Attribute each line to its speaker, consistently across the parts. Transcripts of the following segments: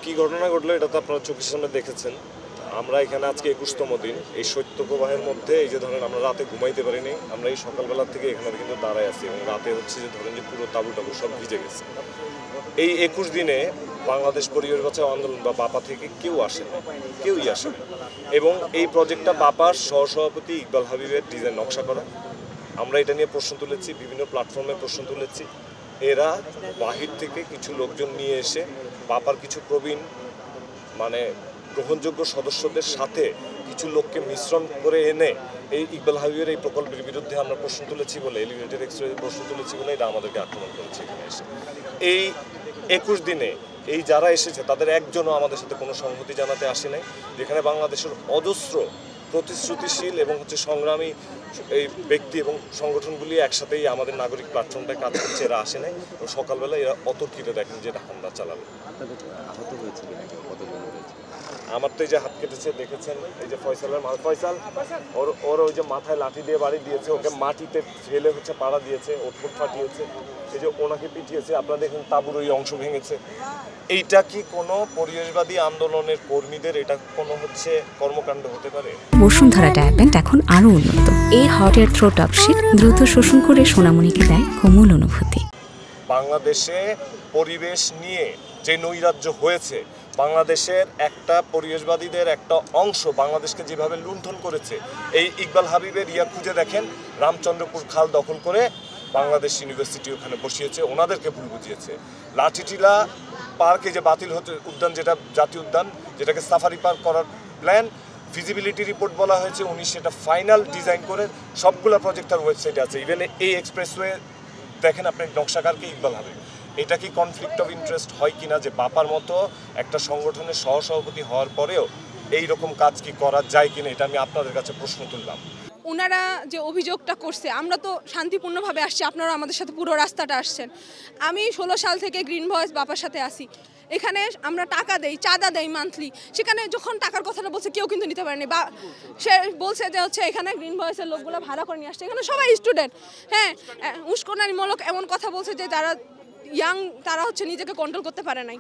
Speaker 1: কি ঘটনা ঘটলো এটা তো আপনারা চোখের সামনে দেখেছেন। আমরা এখানে আজকে 21তম দিন। এই শৈত্য প্রবাহের মধ্যে এই যে ধরেন আমরা রাতে ঘুমাইতে পারিনি, আমরা এই সকালবেলা থেকে এখানে কিন্তু দাঁড়ায় আছি এবং রাতে হচ্ছে যে ধরেন যে পুরো তাবু টাবু সব ভিজে গেছে। এই 21 দিনে বাংলাদেশ পরিবেশ বাঁচাও আন্দোলন বা বাপা থেকে কেউ আসেনি, কেউই আসেনি। এবং এই প্রজেক্টটা বাপার সহসভাপতি ইকবাল হাবিবের ডিজাইন নকশা করা। আমরা এটা নিয়ে প্রশ্ন তুলেছি, বিভিন্ন প্ল্যাটফর্মে প্রশ্ন তুলেছি। এরা বাহির থেকে কিছু লোকজন নিয়ে এসে বাপার কিছু প্রবীণ মানে গ্রহণযোগ্য সদস্যদের সাথে কিছু লোককে মিশ্রণ করে এনে এই ইকবাল হাবিবের এই প্রকল্পের বিরুদ্ধে আমরা প্রশ্ন তুলেছি বলে, এলিভেটেড এক্সপ্রেস প্রশ্ন তুলেছি বলে এটা আমাদেরকে আক্রমণ করেছে এখানে এসে। এই 21 দিনে এই যারা এসেছে তাদের একজনও আমাদের সাথে কোনো সংহতি জানাতে আসে নাই, যেখানে বাংলাদেশের অজস্র প্রতিশ্রুতিশীল এবং হচ্ছে সংগ্রামী এই ব্যক্তি এবং সংগঠনগুলি একসাথেই আমাদের নাগরিক প্ল্যাটফর্মটায় কাজ করছে, এরা আসে নাই। এবং সকালবেলা এরা অতর্কিত দেখেন যে এটা হামলা চালাবে। আমার তো এই যে হাত কেটেছে দেখেছেন, এই যে ফয়সালের ফয়সাল ওর ওই যে মাথায় লাঠি দিয়ে বাড়ি দিয়েছে, ওকে মাটিতে ফেলে হচ্ছে পাড়া দিয়েছে, ওর ঠোঁট ফাটিয়েছে, এই যে ওনাকে পিটিয়েছে, আপনারা দেখুন তাঁবুর ওই অংশ ভেঙেছে। এইটা কি কোনো পরিবেশবাদী আন্দোলনের কর্মীদের এটা কোনো হচ্ছে কর্মকাণ্ড হতে পারে?
Speaker 2: বসুন্ধরা ডায়াপেন্ট এখন আরো উন্নত। এই hot air through top sheet দ্রুত শোষণ করে সোনামণিকে দেয় কোমল অনুভূতি।
Speaker 1: বাংলাদেশে পরিবেশ নিয়ে যে নৈরাজ্য হয়েছে, বাংলাদেশের একটা পরিবেশবাদীদের একটা অংশ বাংলাদেশকে যেভাবে লুণ্ঠন করেছে, এই ইকবাল হাবিবের খুঁজে দেখেন, রামচন্দ্রপুর খাল দখল করে বাংলাদেশ ইউনিভার্সিটি ওখানে বসিয়েছে, ওনাদেরকে ভুল বুঝিয়েছে। লাঠিটিলা পার্কে যে বাতিল হতে উদ্যান, যেটা জাতীয় উদ্যান, যেটাকে সাফারি পার্ক করার প্ল্যান, ফিজিবিলিটি রিপোর্ট বলা হয়েছে, উনি সেটা ফাইনাল ডিজাইন করে সবগুলো প্রজেক্ট তার ওয়েবসাইটে আছে। ইভেন এই এক্সপ্রেসওয়ে দেখেন আপনি, নকশাকারকে ইকবাল হাবিব। এটা কি কনফ্লিক্ট অফ ইন্টারেস্ট হয় কিনা যে বাপার মতো একটা সংগঠনের সহসভাপতি হওয়ার পরেও এই রকম কাজ কি করা যায় কিনা, এটা আমি আপনাদের কাছে প্রশ্ন তুললাম।
Speaker 3: ওনারা যে অভিযোগটা করছে, আমরা তো শান্তিপূর্ণভাবে আসছি, আপনারা আমাদের সাথে পুরো রাস্তাটা আসছেন। আমি 16 সাল থেকে গ্রিন ভয়েস বাপার সাথে আসি। এখানে আমরা টাকা দেই, চাঁদা দেই মান্থলি। সেখানে যখন টাকার কথাটা বলছে কেউ কিন্তু নিতে পারেনি, বা সে বলছে যে হচ্ছে এখানে গ্রিন ভয়েসের লোকগুলো ভাড়া করে নিয়ে আসছে, এখানে সবাই স্টুডেন্ট। হ্যাঁ, উস্কানিমূলক এমন কথা বলছে যে যারা ইয়াং তারা হচ্ছে নিজেকে কন্ট্রোল করতে পারে নাই,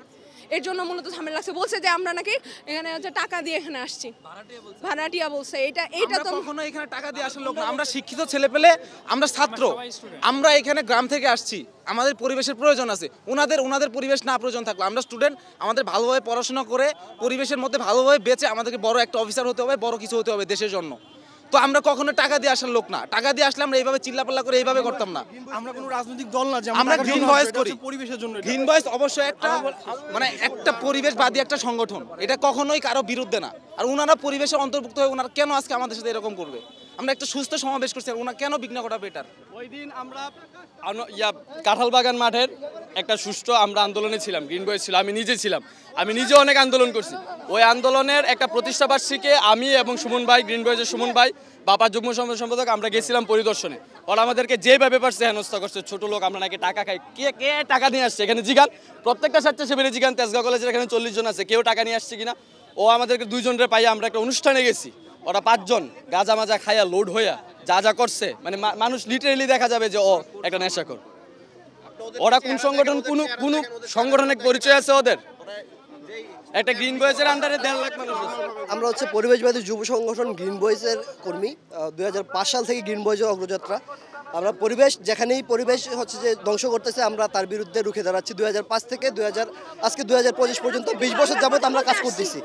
Speaker 3: এর জন্য মূলত ঝামেলা লাগছে। বলছে যে আমরা নাকি এখানে হচ্ছে টাকা দিয়ে এখানে আসছি, ভাড়াটিয়া বলছে। এইটা তো
Speaker 4: কখনো এখানে টাকা দিয়ে আসার লোক না। আমরা শিক্ষিত ছেলে পেলে, আমরা ছাত্র, আমরা এখানে গ্রাম থেকে আসছি, আমাদের পরিবেশের প্রয়োজন আছে। ওনাদের পরিবেশ না প্রয়োজন থাকলে আমরা স্টুডেন্ট, আমাদের ভালোভাবে পড়াশোনা করে পরিবেশের মধ্যে ভালোভাবে বেঁচে আমাদেরকে বড় একটা অফিসার হতে হবে, বড় কিছু হতে হবে দেশের জন্য। তো আমরা কখনো টাকা দিয়ে আসার লোক না। টাকা দিয়ে আসলে আমরা এইভাবে চিল্লাপাল্লা করে এইভাবে করতাম না।
Speaker 5: আমরা কোনো রাজনৈতিক দল না যে
Speaker 4: আমরা গ্রিন ভয়েস করি
Speaker 5: পরিবেশের জন্য।
Speaker 4: গ্রিন ভয়েস অবশ্যই একটা মানে একটা পরিবেশবাদী একটা সংগঠন, এটা কখনোই কারো বিরুদ্ধে না। আর ওনারা পরিবেশের অন্তর্ভুক্ত হয়ে ওনারা কেন আজকে আমাদের সাথে এরকম করবে? আমরা একটা সুস্থ সমাবেশ করছি, আর ওনারা কেন বিঘ্ন ঘটাবে এটার?
Speaker 5: ওই দিন আমরা কাঁঠালবাগান মাঠের একটা সুষ্ঠু আমরা আন্দোলনে ছিলাম, গ্রিন ভয়েস ছিল, আমি নিজে ছিলাম, আমি নিজে অনেক আন্দোলন করছি। ওই আন্দোলনের একটা প্রতিষ্ঠাবার্ষিকী আমি এবং সুমন ভাই, গ্রিন ভয়েসের সুমন ভাই, বাবা যুগ্ম সম্পাদক, আমরা গেছিলাম পরিদর্শনে। ওরা আমাদেরকে যেভাবে পারছে হেনস্থা করছে, ছোট লোক আমরা নাকি টাকা খাই। কে টাকা নিয়ে আসছে এখানে জিগান, প্রত্যেকটা স্বেচ্ছাসেবী জিগান, তেজগাঁও কলেজের এখানে 40 জন আছে, কেউ টাকা নিয়ে আসছে কিনা। ও আমাদেরকে 2 জনের পাইয়া আমরা একটা অনুষ্ঠানে গেছি, ওরা 5 জন গাঁজা মাজা খাইয়া লোড হইয়া যা করছে, মানে মানুষ লিটারেলি দেখা যাবে যে ও একটা নেশাখোর। ওরা কোন সংগঠন, কোন সংগঠনের পরিচয় আছে ওদের? একটা গ্রিন ভয়েসের আন্ডারে 1.5 লাখ মানুষ আছে।
Speaker 6: আমরা হচ্ছে পরিবেশবাদী যুব সংগঠন গ্রিন ভয়েসের কর্মী। 2005 সাল থেকে গ্রিন ভয়েসের অগ্রযাত্রা। আমরা পরিবেশ যেখানেই পরিবেশ হচ্ছে যে ধ্বংস করতেছে, আমরা তার বিরুদ্ধে রুখে দাঁড়াচ্ছি। 2005 থেকে আজকে 2025 পর্যন্ত 20 বছর যাবত আমরা কাজ করতেছি।